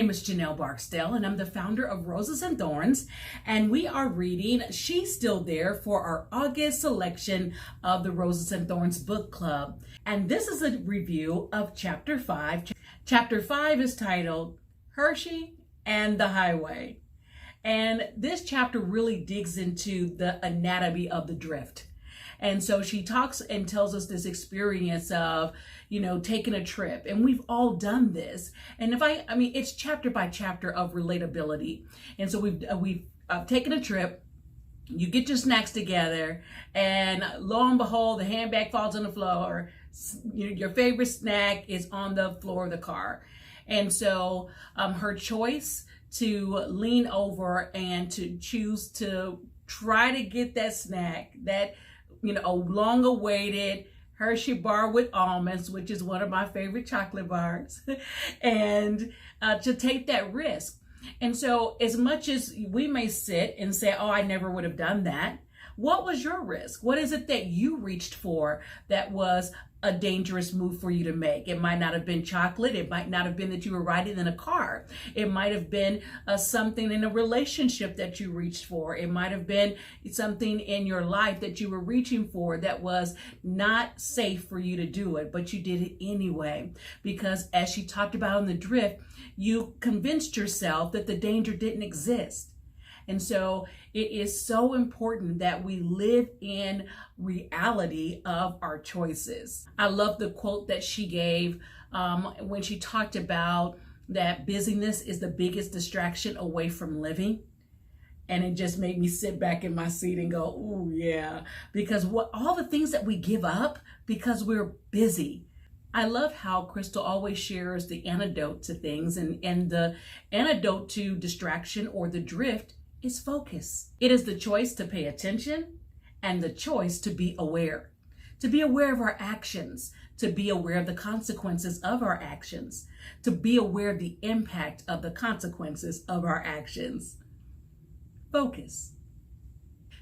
name is Janelle Barksdale, and I'm the founder of Roses and Thorns, and we are reading She's Still There for our August selection of the Roses and Thorns book club. And this is a review of Chapter 5. Chapter 5 is titled Hershey and the Highway. And this chapter really digs into the anatomy of the drift. And so she talks and tells us this experience of, taking a trip. And we've all done this. And it's chapter by chapter of relatability. And so we've taken a trip. You get your snacks together, and lo and behold, the handbag falls on the floor. Your favorite snack is on the floor of the car. And so her choice to lean over and to choose to try to get that snack, that a long-awaited Hershey bar with almonds, which is one of my favorite chocolate bars, and to take that risk. And so as much as we may sit and say, oh, I never would have done that, what was your risk? What is it that you reached for that was a dangerous move for you to make? It might not have been chocolate. It might not have been that you were riding in a car. It might have been something in a relationship that you reached for. It might have been something in your life that you were reaching for that was not safe for you to do it, but you did it anyway. Because as she talked about in the drift, you convinced yourself that the danger didn't exist. And so it is so important that we live in reality of our choices. I love the quote that she gave when she talked about that busyness is the biggest distraction away from living. And it just made me sit back in my seat and go, ooh, yeah. Because all the things that we give up because we're busy. I love how Crystal always shares the antidote to things, and the antidote to distraction or the drift is focus. It is the choice to pay attention and the choice to be aware of our actions, to be aware of the consequences of our actions, to be aware of the impact of the consequences of our actions. Focus.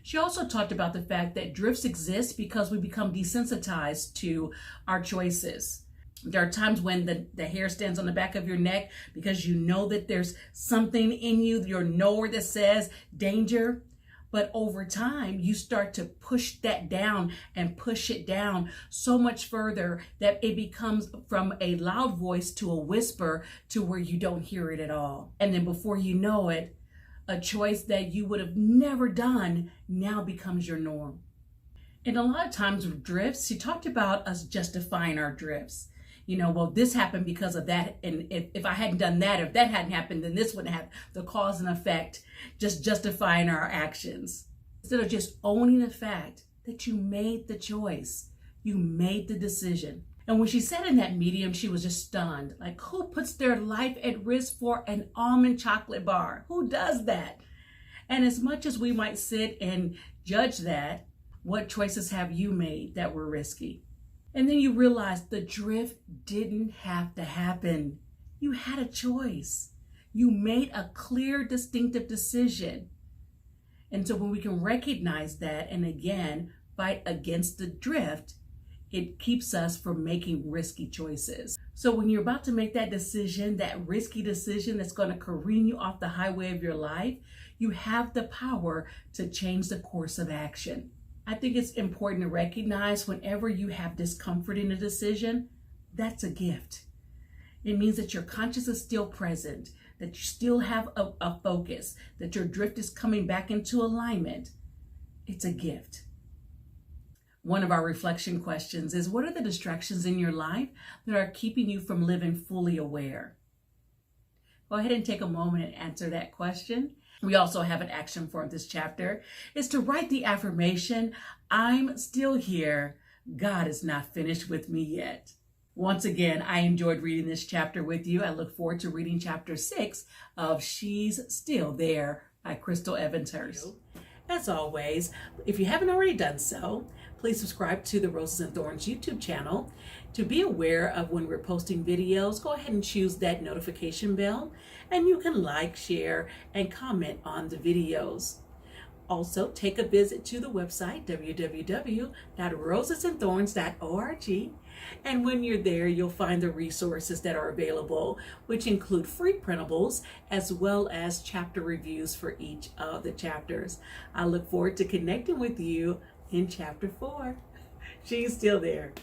She also talked about the fact that drifts exist because we become desensitized to our choices. There are times when the hair stands on the back of your neck because you know that there's something in you, your knower that says danger. But over time, you start to push that down and push it down so much further that it becomes from a loud voice to a whisper to where you don't hear it at all. And then before you know it, a choice that you would have never done now becomes your norm. And a lot of times with drifts, she talked about us justifying our drifts. Well, this happened because of that. And if I hadn't done that, if that hadn't happened, then this wouldn't happen. The cause and effect, just justifying our actions. Instead of just owning the fact that you made the choice, you made the decision. And when she said in that medium, she was just stunned. Like, who puts their life at risk for an almond chocolate bar? Who does that? And as much as we might sit and judge that, what choices have you made that were risky? And then you realize the drift didn't have to happen. You had a choice. You made a clear, distinctive decision. And so when we can recognize that and again, fight against the drift, it keeps us from making risky choices. So when you're about to make that decision, that risky decision that's going to careen you off the highway of your life, you have the power to change the course of action. I think it's important to recognize whenever you have discomfort in a decision, that's a gift. It means that your conscience is still present, that you still have a focus, that your drift is coming back into alignment. It's a gift. One of our reflection questions is, what are the distractions in your life that are keeping you from living fully aware? Go ahead and take a moment and answer that question. We also have an action for this chapter. It's to write the affirmation, I'm still here. God is not finished with me yet. Once again, I enjoyed reading this chapter with you. I look forward to reading chapter 6 of She's Still There by Crystal Evans Hershey. As always, if you haven't already done so, please subscribe to the Roses and Thorns YouTube channel. To be aware of when we're posting videos, go ahead and choose that notification bell, and you can like, share, and comment on the videos. Also, take a visit to the website, www.rosesandthorns.org, And when you're there, you'll find the resources that are available, which include free printables as well as chapter reviews for each of the chapters. I look forward to connecting with you in chapter 4. She's still there.